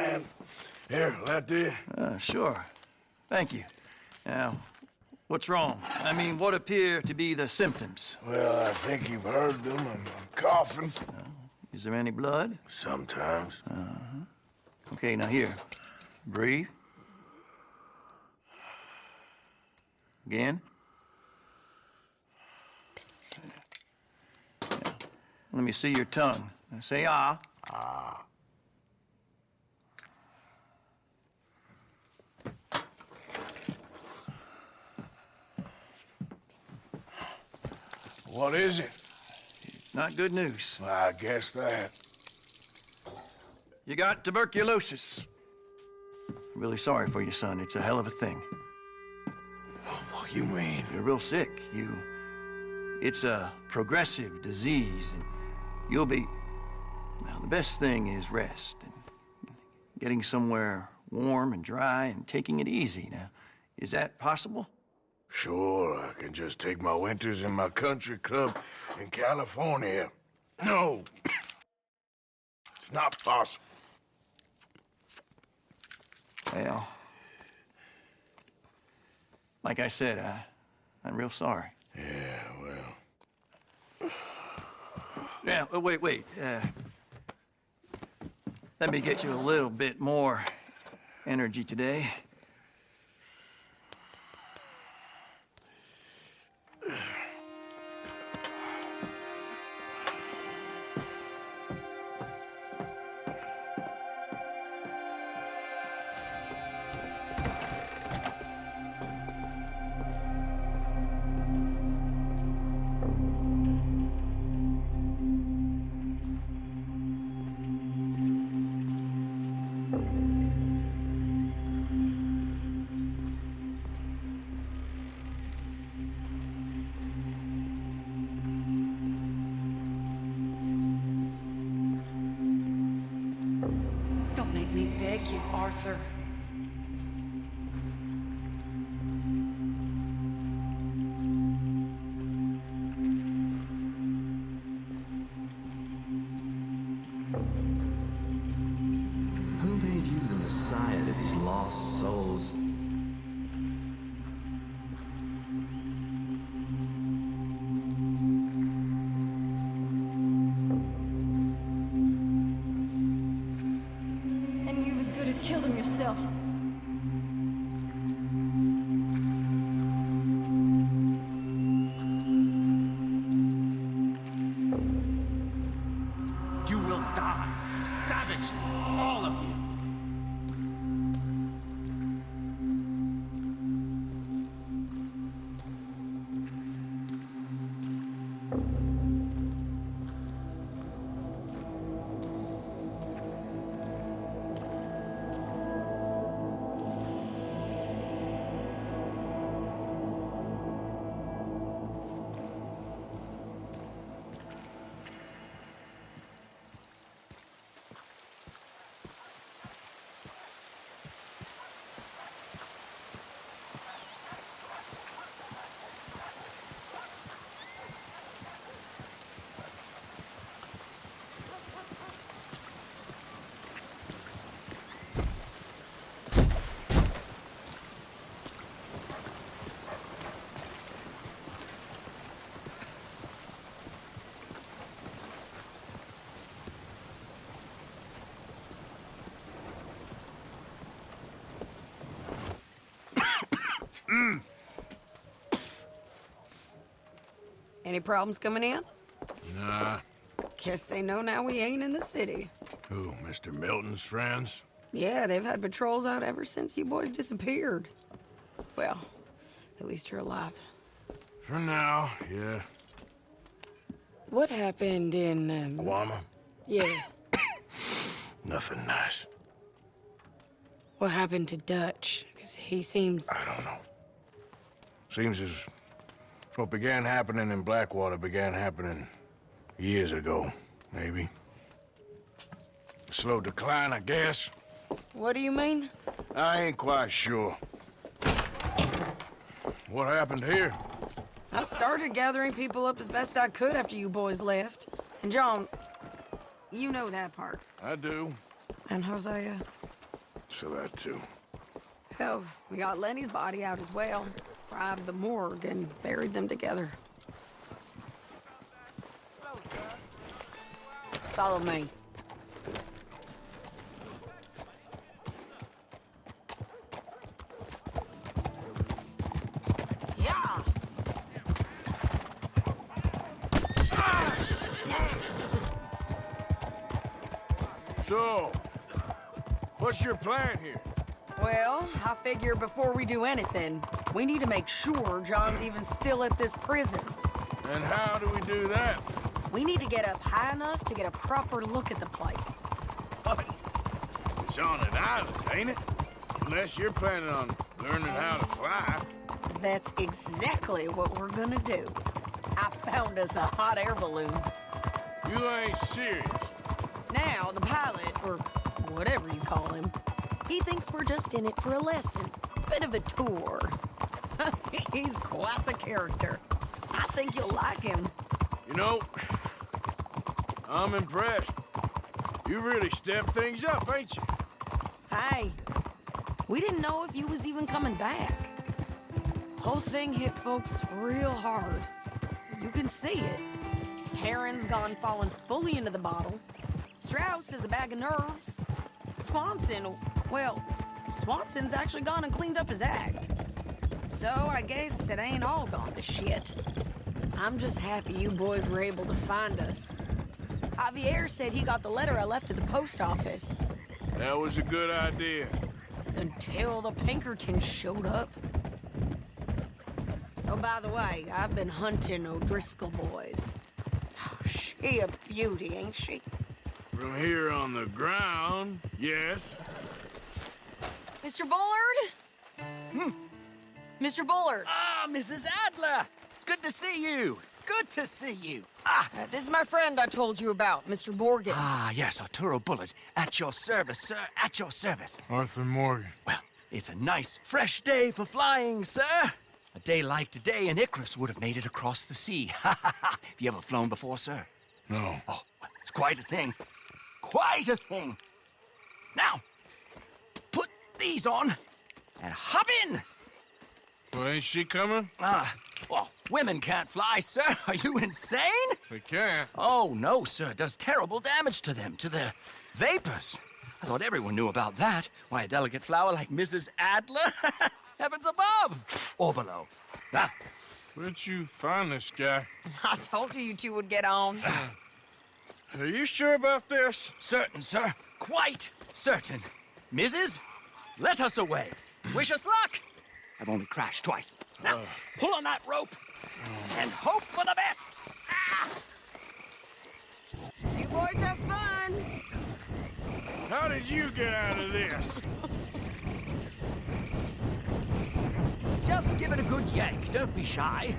man. Here, that do you? Sure. Thank you. Now, what's wrong? I mean, what appear to be the symptoms? Well, I think you've heard them. I'm coughing. Is there any blood? Sometimes. Okay, now here. Breathe. Again. Yeah. Let me see your tongue. Now say ah. Ah. What is it? It's not good news. Well, I guess that. You got tuberculosis. I'm really sorry for you, son. It's a hell of a thing. What you mean? You're real sick. It's a progressive disease, and you'll be... Now, the best thing is rest, and getting somewhere warm and dry, and taking it easy. Now, is that possible? Sure, I can just take my winters in my country club in California. No! It's not possible. Well, like I said, I'm real sorry. Yeah, well... Yeah, wait. Let me get you a little bit more energy today. Don't make me beg you, Arthur. Who made you the messiah to these lost souls? And you've as good as killed him yourself. You will die, savagely, all of you. Any problems coming in? Nah. Guess they know now we ain't in the city. Who, Mr. Milton's friends? Yeah, they've had patrols out ever since you boys disappeared. Well, at least you're alive. For now, yeah. What happened in, Guama? Yeah. Nothing nice. What happened to Dutch? Because he seems... I don't know. Seems as what began happening in Blackwater began happening years ago, maybe. A slow decline, I guess. What do you mean? I ain't quite sure. What happened here? I started gathering people up as best I could after you boys left. And John, you know that part. I do. And Hosea? So that too. Hell, we got Lenny's body out as well. Robbed the morgue and buried them together. Follow me. Yeah! So, what's your plan here? Well, I figure before we do anything, we need to make sure John's even still at this prison. And how do we do that? We need to get up high enough to get a proper look at the place. What? It's on an island, ain't it? Unless you're planning on learning how to fly. That's exactly what we're gonna do. I found us a hot air balloon. You ain't serious. Now, the pilot, or whatever you call him, he thinks we're just in it for a lesson. Bit of a tour. He's quite the character. I think you'll like him. You know, I'm impressed. You really stepped things up, ain't you? Hey, we didn't know if you was even coming back. Whole thing hit folks real hard. You can see it. Perrin's gone falling fully into the bottle. Strauss is a bag of nerves. Swanson's actually gone and cleaned up his act. So I guess it ain't all gone to shit. I'm just happy you boys were able to find us. Javier said he got the letter I left at the post office. That was a good idea. Until the Pinkertons showed up. Oh, by the way, I've been hunting O'Driscoll boys. Oh, she a beauty, ain't she? From here on the ground, yes. Mr. Bullard? Mr. Bullard. Ah, Mrs. Adler! It's good to see you. Good to see you. This is my friend I told you about, Mr. Morgan. Yes, Arturo Bullard. At your service, sir. At your service. Arthur Morgan. Well, it's a nice, fresh day for flying, sir. A day like today, an Icarus would have made it across the sea. Have you ever flown before, sir? No. Oh, well, it's quite a thing. Quite a thing. Now, put these on and hop in. Well, ain't she coming? Well, women can't fly, sir. Are you insane? They can't. Oh, no, sir. It does terrible damage to them, to their vapors. I thought everyone knew about that. Why, a delicate flower like Mrs. Adler? Heavens above or below. Where'd you find this guy? I told you two would get on. Are you sure about this? Certain, sir. Quite certain. Mrs., let us away. Wish us luck. I've only crashed twice. Now, pull on that rope and hope for the best. You boys have fun. How did you get out of this? Just give it a good yank. Don't be shy.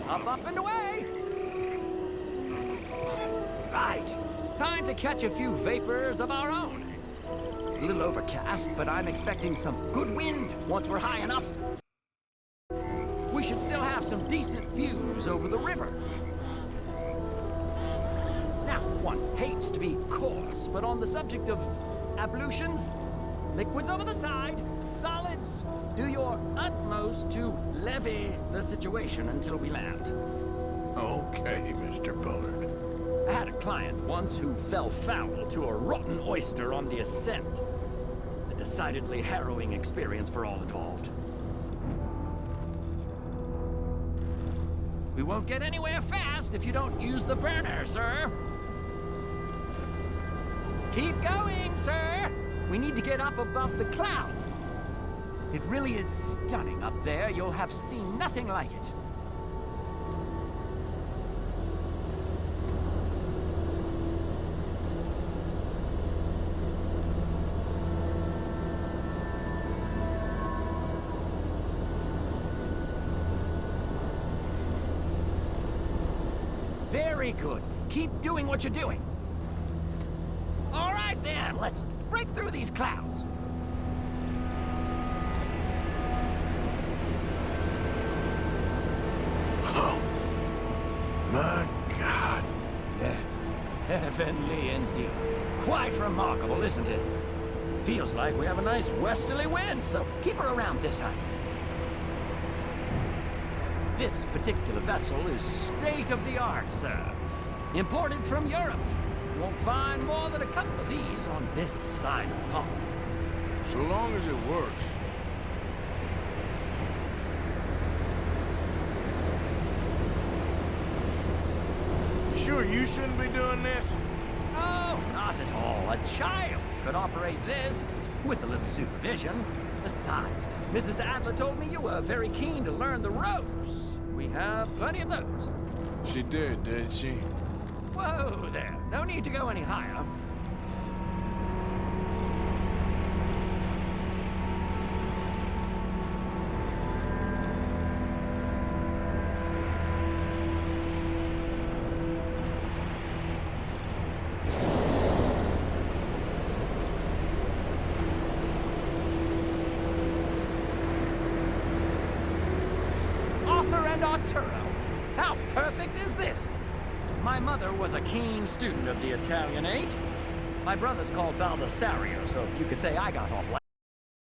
Up and away. Right. Time to catch a few vapors of our own. It's a little overcast, but I'm expecting some good wind once we're high enough. We should still have some decent views over the river. Now, one hates to be coarse, but on the subject of ablutions, liquids over the side, solids, do your utmost to levy the situation until we land. Okay, Mr. Bullard. I had a client once who fell foul to a rotten oyster on the ascent. A decidedly harrowing experience for all involved. We won't get anywhere fast if you don't use the burner, sir. Keep going, sir. We need to get up above the clouds. It really is stunning up there. You'll have seen nothing like it. Very good. Keep doing what you're doing. All right, then. Let's break through these clouds. Oh, my God. Yes. Heavenly indeed. Quite remarkable, isn't it? Feels like we have a nice westerly wind, so keep her around this height. This particular vessel is state-of-the-art, sir. Imported from Europe. You won't find more than a couple of these on this side of the pond. So long as it works. You sure you shouldn't be doing this? Oh, not at all. A child could operate this with a little supervision. Besides, Mrs. Adler told me you were very keen to learn the ropes. We have plenty of those. She did she? Whoa there. No need to go any higher. And Arturo. How perfect is this? My mother was a keen student of the Italianate. My brother's called Baldessario, so you could say I got off